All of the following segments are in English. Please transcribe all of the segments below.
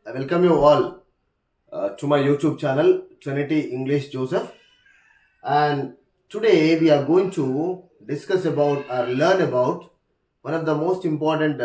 I welcome you all to my YouTube channel, Trinity English Joseph. And today we are going to discuss about or learn about one of the most important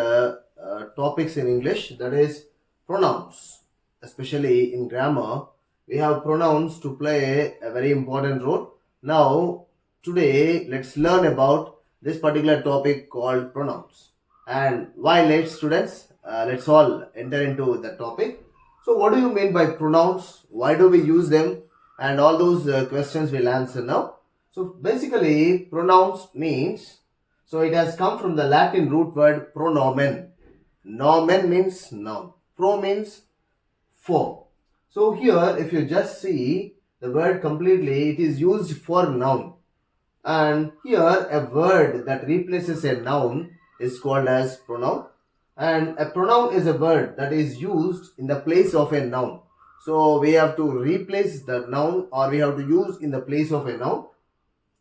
topics in English, that is pronouns. Especially in grammar, we have pronouns to play a very important role. Now, today let's learn about this particular topic called pronouns. And why late, students? Let's all enter into the topic. So, what do you mean by pronouns? Why do we use them? And all those questions we'll answer now. So, basically, pronouns means, so it has come from the Latin root word pronomen. Nomen means noun. Pro means for. So, here, if you just see the word completely, it is used for noun. And here a word that replaces a noun is called as pronoun. And a pronoun is a word that is used in the place of a noun. So we have to replace the noun, or we have to use in the place of a noun.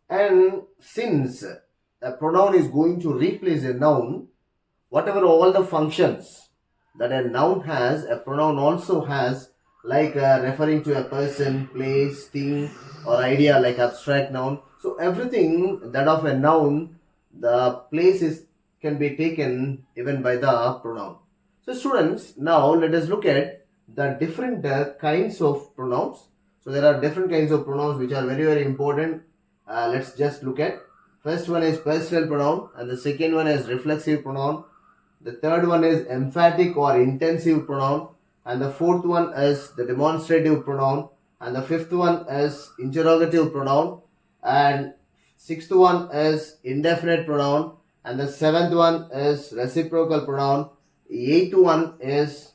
And since a pronoun is going to replace a noun, whatever all the functions that a noun has, a pronoun also has, like referring to a person, place, thing, or idea, like abstract noun. So everything that of a noun, the place is can be taken even by the pronoun. So students, now let us look at the different kinds of pronouns. So there are different kinds of pronouns which are very important. Let's just look at. First one is personal pronoun, and the second one is reflexive pronoun. The third one is emphatic or intensive pronoun, and the fourth one is the demonstrative pronoun, and the fifth one is interrogative pronoun, and sixth one is indefinite pronoun, and the seventh one is reciprocal pronoun, eighth one is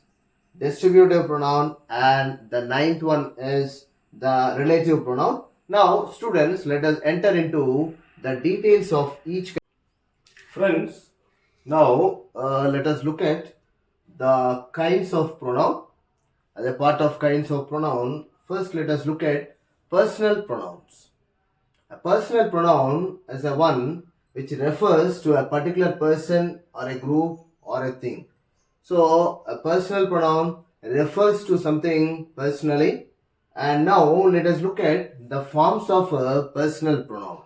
distributive pronoun, and the ninth one is the relative pronoun. Now students, let us enter into the details of each. Friends, now let us look at the kinds of pronoun. As a part of kinds of pronoun, first let us look at personal pronouns. A personal pronoun is a one which refers to a particular person or a group or a thing. So a personal pronoun refers to something personally. And now let us look at the forms of a personal pronoun.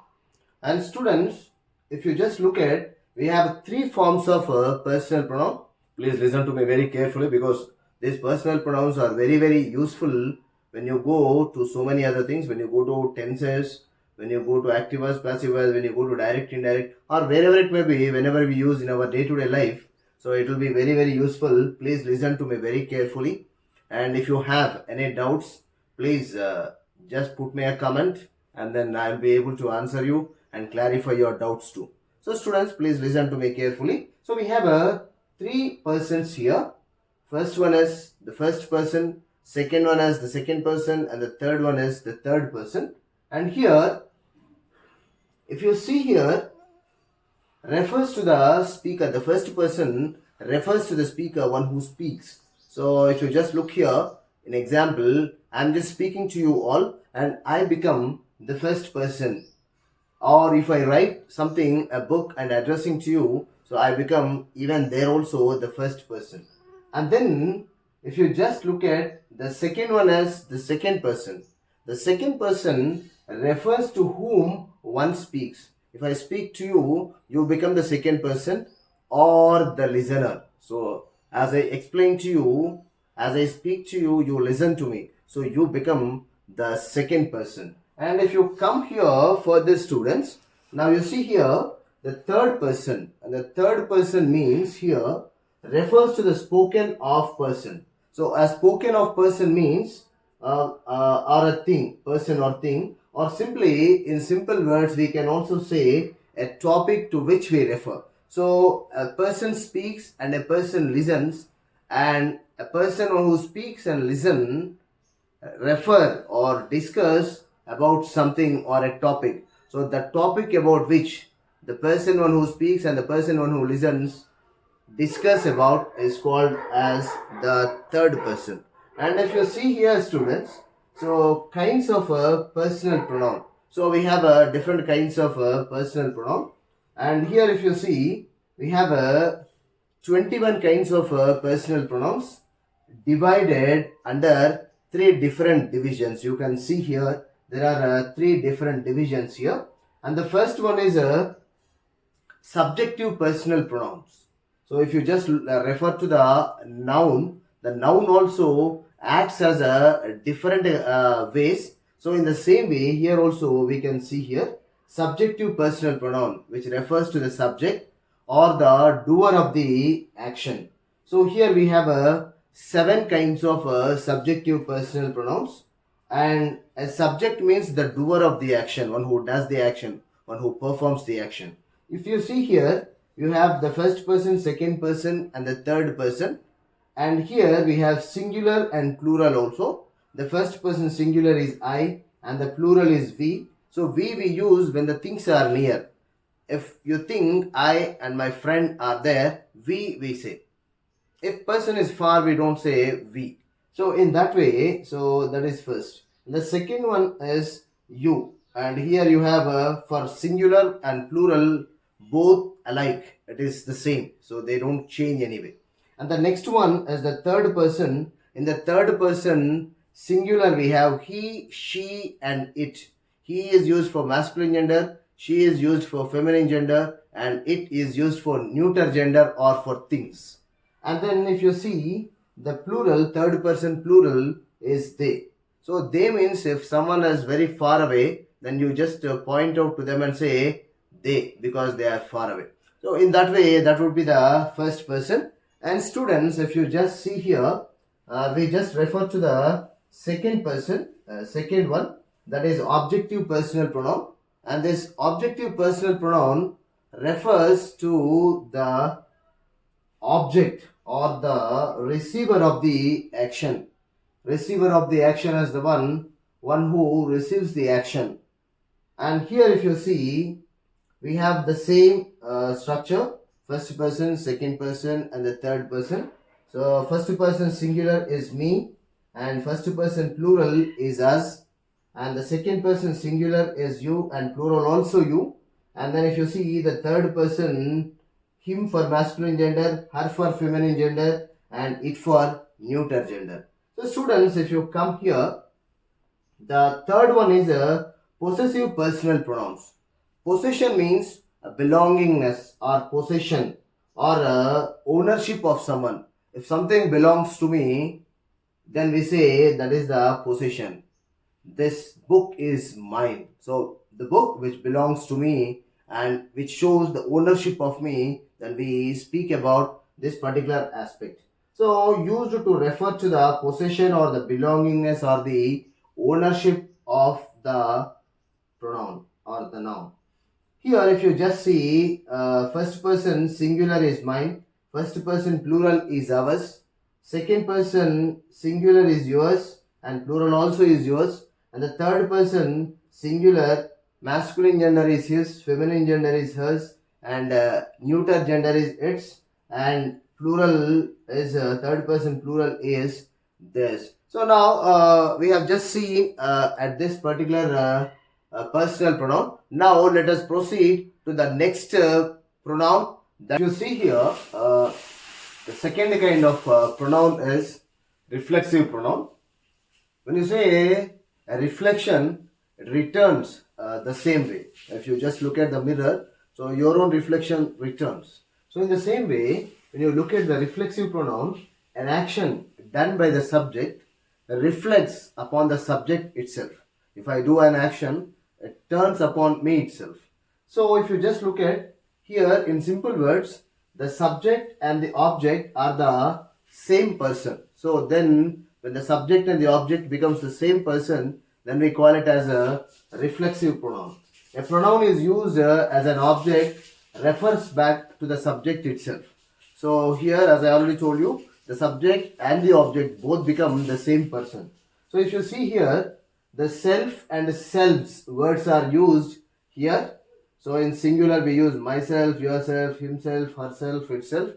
And students, if you just look at, we have three forms of a personal pronoun. Please listen to me very carefully, because these personal pronouns are very useful when you go to so many other things, when you go to tenses, when you go to active verbs, passive verbs, when you go to direct, indirect, or wherever it may be, whenever we use in our day-to-day life. So it will be very useful. Please listen to me very carefully. And if you have any doubts, please just put me a comment, and then I will be able to answer you and clarify your doubts too. So students, please listen to me carefully. So we have three persons here. First one is the first person, second one is the second person, and the third one is the third person. And here, if you see here, refers to the speaker. The first person refers to the speaker, one who speaks. So if you just look here, in example, I'm just speaking to you all, and I become the first person. Or if I write something, a book, and addressing to you, so I become even there also the first person. And then if you just look at the second one as the second person. The second person refers to whom one speaks. If I speak to you, you become the second person or the listener. So as I explain to you, as I speak to you, you listen to me. So you become the second person. And if you come here for the students, now you see here the third person. And the third person means here refers to the spoken of person. So a spoken of person means or a thing, person or thing, or simply in simple words we can also say a topic to which we refer. So a person speaks and a person listens, and a person who speaks and listens refer or discuss about something or a topic. So the topic about which the person one who speaks and the person one who listens discuss about is called as the third person. And if you see here, students, so kinds of a personal pronoun. So we have different kinds of personal pronoun. And here if you see, we have 21 kinds of personal pronouns. divided under three different divisions. You can see here there are three different divisions here, and the first one is subjective personal pronouns. So if you just refer to the noun also acts as a different ways. So in the same way, here also we can see here subjective personal pronoun, which refers to the subject or the doer of the action. So here we have seven kinds of subjective personal pronouns, and a subject means the doer of the action, one who does the action, one who performs the action. If you see here, you have the first person, second person, and the third person. And here we have singular and plural also. The first person singular is I and the plural is we. So we use when the things are near. If you think I and my friend are there, we say. If person is far, we don't say we. So in that way, so that is first. The second one is you, and here you have for singular and plural both alike, it is the same, so they don't change anyway. And the next one is the third person. In the third person singular we have he, she, and it. He is used for masculine gender, she is used for feminine gender, and it is used for neuter gender or for things. And then if you see the plural, third person plural is they. So they means if someone is very far away, then you just point out to them and say they, because they are far away. So in that way, that would be the first person. And students, if you just see here, we just refer to the second person, second one, that is objective personal pronoun. And this objective personal pronoun refers to the object or the receiver of the action. Receiver of the action is the one who receives the action. And here if you see, we have the same structure, first person, second person, and the third person. So first person singular is me, and first person plural is us, and the second person singular is you and plural also you. And then if you see the third person, him for masculine gender, her for feminine gender, and it for neuter gender. So students, if you come here, the third one is a possessive personal pronouns. Possession means a belongingness or possession or ownership of someone. If something belongs to me, then we say that is the possession. This book is mine. So the book which belongs to me and which shows the ownership of me, then we speak about this particular aspect. So used to refer to the possession or the belongingness or the ownership of the pronoun or the noun. Here if you just see first person singular is mine, first person plural is ours, second person singular is yours and plural also is yours, and the third person singular masculine gender is his, feminine gender is hers, and neuter gender is its, and plural is third person plural is theirs. So now we have just seen at this particular personal pronoun. Now let us proceed to the next pronoun. That you see here, the second kind of pronoun is reflexive pronoun. When you say a reflection, it returns the same way. If you just look at the mirror, so your own reflection returns. So in the same way, when you look at the reflexive pronoun, an action done by the subject reflects upon the subject itself. If I do an action, it turns upon me itself. So if you just look at here in simple words, the subject and the object are the same person. So then when the subject and the object becomes the same person, then we call it as a reflexive pronoun. A pronoun is used as an object refers back to the subject itself. So here, as I already told you, the subject and the object both become the same person. So if you see here, the self and selves words are used here. So in singular we use myself, yourself, himself, herself, itself.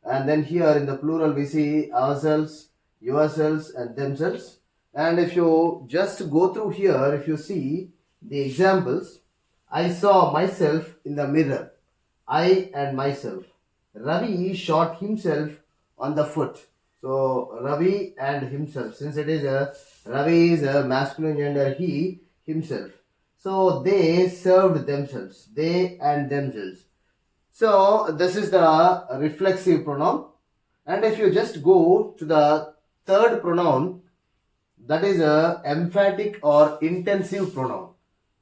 And then here in the plural we see ourselves, yourselves, and themselves. And if you just go through here, if you see the examples, I saw myself in the mirror. I and myself. Ravi shot himself on the foot. So Ravi and himself, since it is a Ravi is a masculine gender, he himself. So they served themselves, they and themselves. So this is the reflexive pronoun. And if you just go to the third pronoun, that is a emphatic or intensive pronoun.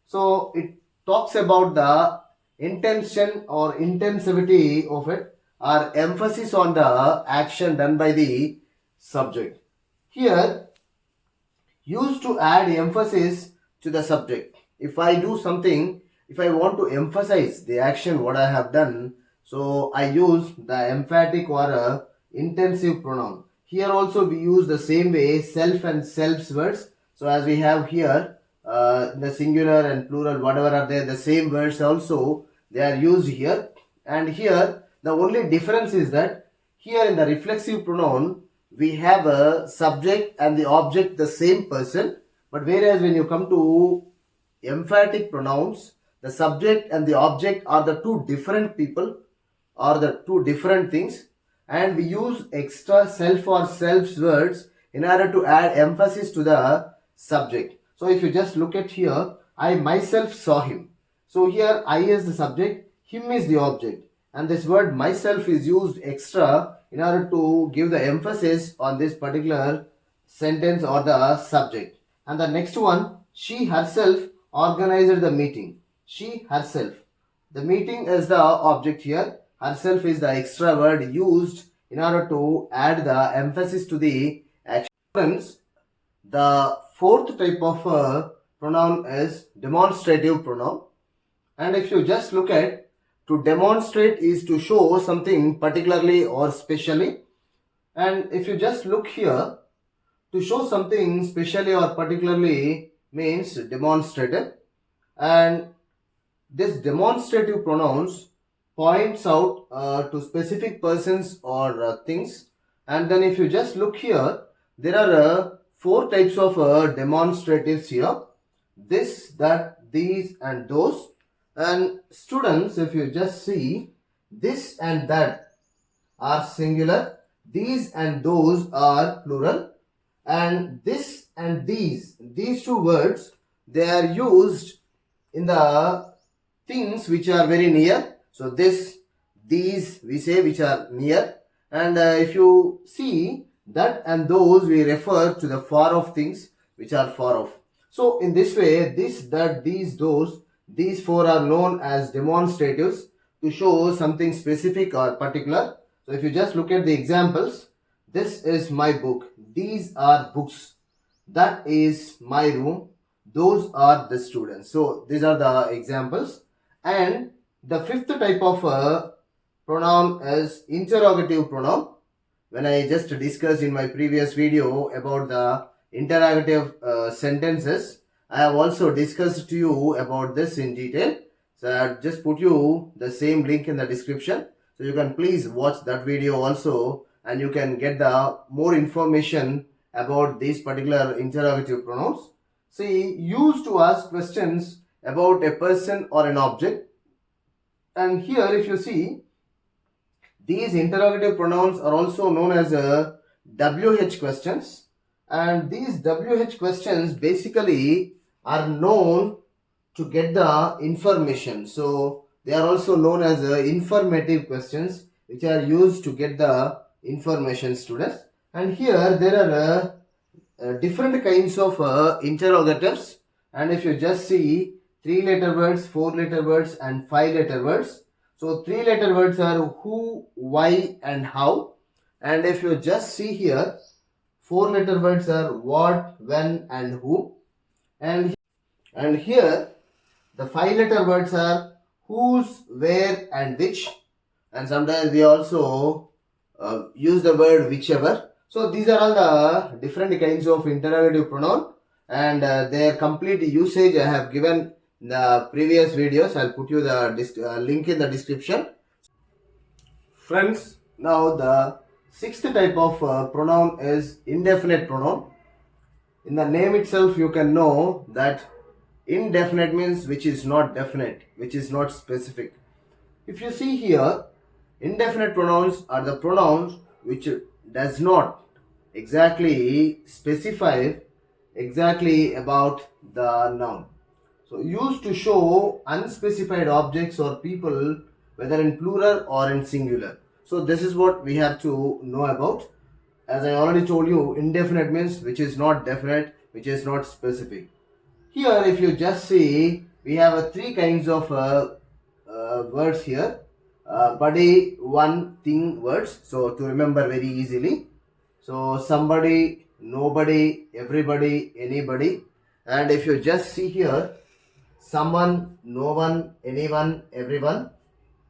So it talks about the intention or intensivity of it, or emphasis on the action done by the subject. Here, used to add emphasis to the subject. If I do something, if I want to emphasize the action what I have done, so I use the emphatic or a intensive pronoun. Here also we use the same way self and self's words. So as we have here the singular and plural whatever are there, the same words also they are used here. And here the only difference is that here in the reflexive pronoun we have a subject and the object the same person, but whereas when you come to emphatic pronouns, the subject and the object are the two different people or the two different things, and we use extra self or self's words in order to add emphasis to the subject. So if you just look at here, I myself saw him. So here I is the subject, him is the object, and this word myself is used extra in order to give the emphasis on this particular sentence or the subject. And the next one, she herself organized the meeting. She herself. The meeting is the object here. Herself is the extra word used in order to add the emphasis to the action. Friends, the fourth type of pronoun is demonstrative pronoun. And if you just look at, to demonstrate is to show something particularly or specially. And if you just look here, to show something specially or particularly means demonstrative. And this demonstrative pronouns points out to specific persons or things. And then if you just look here, there are four types of demonstratives here: this, that, these and those. And students, if you just see, this and that are singular, these and those are plural, and this and these two words, they are used in the things which are very near. So this, these we say which are near, and if you see that and those, we refer to the far off things which are far off. So in this way, this, that, these, those, these four are known as demonstratives to show something specific or particular. So if you just look at the examples, this is my book, these are books, that is my room, those are the students. So these are the examples. And the fifth type of pronoun is interrogative pronoun. When I just discussed in my previous video about the interrogative sentences, I have also discussed to you about this in detail. So I have just put you the same link in the description. So you can please watch that video also, and you can get the more information about these particular interrogative pronouns. See, used to ask questions about a person or an object. And here if you see, these interrogative pronouns are also known as WH questions. And these WH questions basically are known to get the information. So they are also known as informative questions, which are used to get the information, students. And here there are different kinds of interrogatives. And if you just see, 3-letter words, 4-letter words and 5-letter words. So 3-letter words are who, why and how. And if you just see here, 4-letter words are what, when and who. And here the 5-letter words are whose, where and which. And sometimes we also use the word whichever. So these are all the different kinds of interrogative pronoun, and their complete usage I have given in the previous videos. I'll put you the link in the description. Friends, now the sixth type of pronoun is indefinite pronoun. In the name itself you can know that indefinite means which is not definite, which is not specific. If you see here, indefinite pronouns are the pronouns which does not exactly specify exactly about the noun. So used to show unspecified objects or people, whether in plural or in singular. So this is what we have to know about. As I already told you, indefinite means which is not definite, which is not specific. Here, if you just see, we have three kinds of words here. Body, one, thing words. So to remember very easily. So somebody, nobody, everybody, anybody. And if you just see here, someone, no one, anyone, everyone,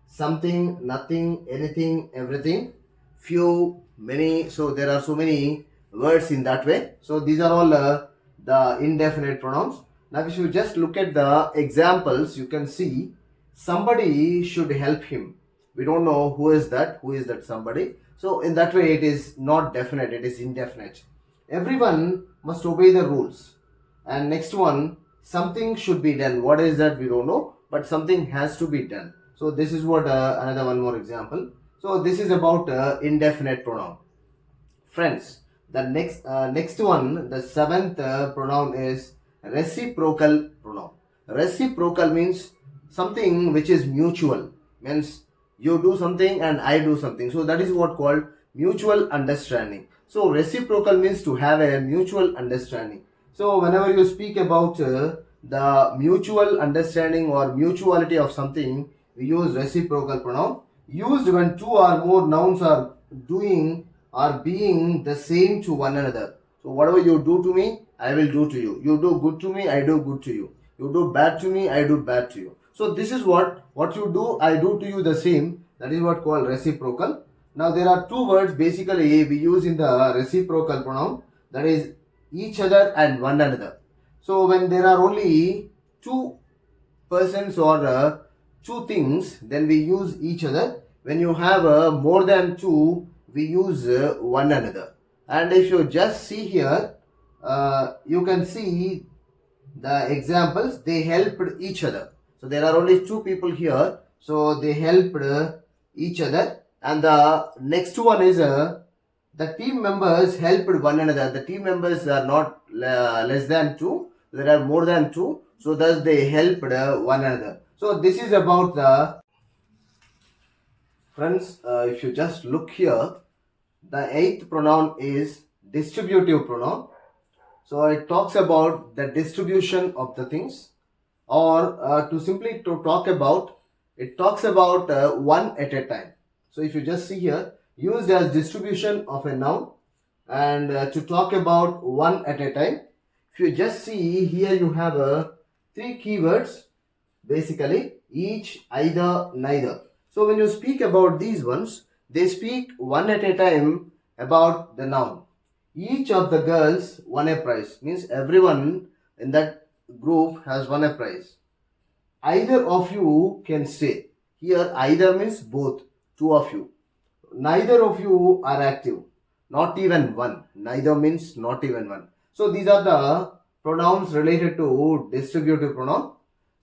something, nothing, anything, everything, few, many. So there are so many words in that way. So these are all the indefinite pronouns. Now if you just look at the examples, you can see somebody should help him. We don't know who is that somebody. So in that way it is not definite, it is indefinite. Everyone must obey the rules. And next one, something should be done. What is that? We don't know, but something has to be done. So this is what another one more example. So this is about indefinite pronoun. Friends, the next one, the seventh pronoun is reciprocal pronoun. Reciprocal means something which is mutual. Means you do something and I do something. So that is what called mutual understanding. So reciprocal means to have a mutual understanding. So whenever you speak about the mutual understanding or mutuality of something, we use reciprocal pronoun. Used when two or more nouns are doing or being the same to one another. So whatever you do to me, I will do to you. You do good to me, I do good to you. You do bad to me, I do bad to you. So this is what you do, I do to you the same. That is what called reciprocal. Now there are two words basically we use in the reciprocal pronoun, that is each other and one another. So when there are only two persons or two things, then we use each other. When you have more than two, we use one another. And if you just see here, you can see the examples, they helped each other. So there are only two people here, so they helped each other. And the next one is the team members helped one another. The team members are not less than two, there are more than two, so thus they helped one another. So this is about the friends. If you just look here, the eighth pronoun is distributive pronoun. So it talks about the distribution of the things, or to simply to talk about, it talks about one at a time. So if you just see here, used as distribution of a noun, and to talk about one at a time. If you just see here, you have three keywords, basically each, either, neither. So when you speak about these ones, they speak one at a time about the noun. Each of the girls won a prize, means everyone in that group has won a prize. Either of you can stay. Here either means both, two of you. Neither of you are active, not even one. Neither means not even one. So these are the pronouns related to distributive pronoun.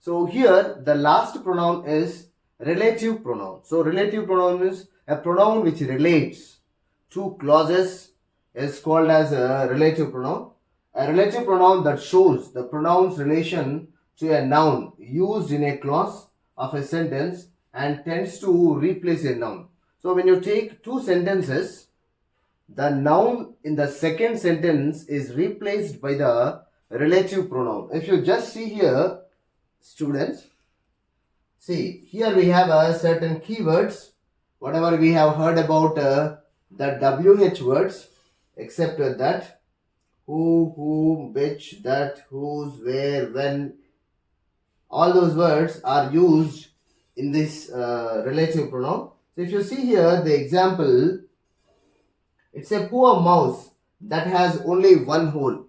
So here the last pronoun is relative pronoun. So relative pronoun is a pronoun which relates to clauses, is called as a relative pronoun. A relative pronoun that shows the pronoun's relation to a noun used in a clause of a sentence and tends to replace a noun. So when you take two sentences, the noun in the second sentence is replaced by the relative pronoun. If you just see here, students, see here we have a certain keywords, whatever we have heard about the WH words, except that, who, whom, which, that, whose, where, when, all those words are used in this relative pronoun. So if you see here the example, it's a poor mouse that has only one hole.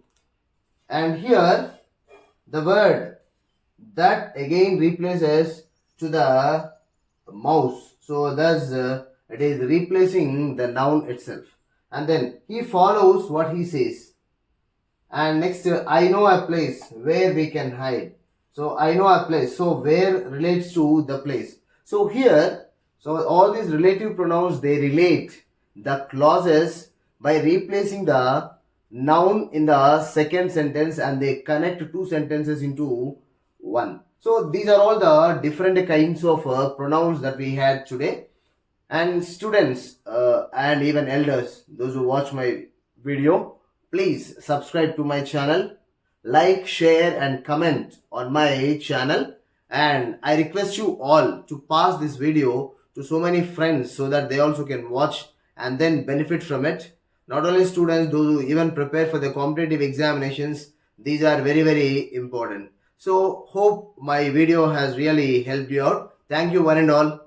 And here the word that again replaces to the mouse. So thus it is replacing the noun itself. And then he follows what he says. And next, I know a place where we can hide. So I know a place. So where relates to the place. So here, so all these relative pronouns, they relate the clauses by replacing the noun in the second sentence, and they connect two sentences into one. So these are all the different kinds of pronouns that we had today. And students and even elders, those who watch my video, please subscribe to my channel, like, share and comment on my channel. And I request you all to pass this video to so many friends so that they also can watch and then benefit from it. Not only students, those who even prepare for the competitive examinations, these are very, very important. So hope my video has really helped you out. Thank you one and all.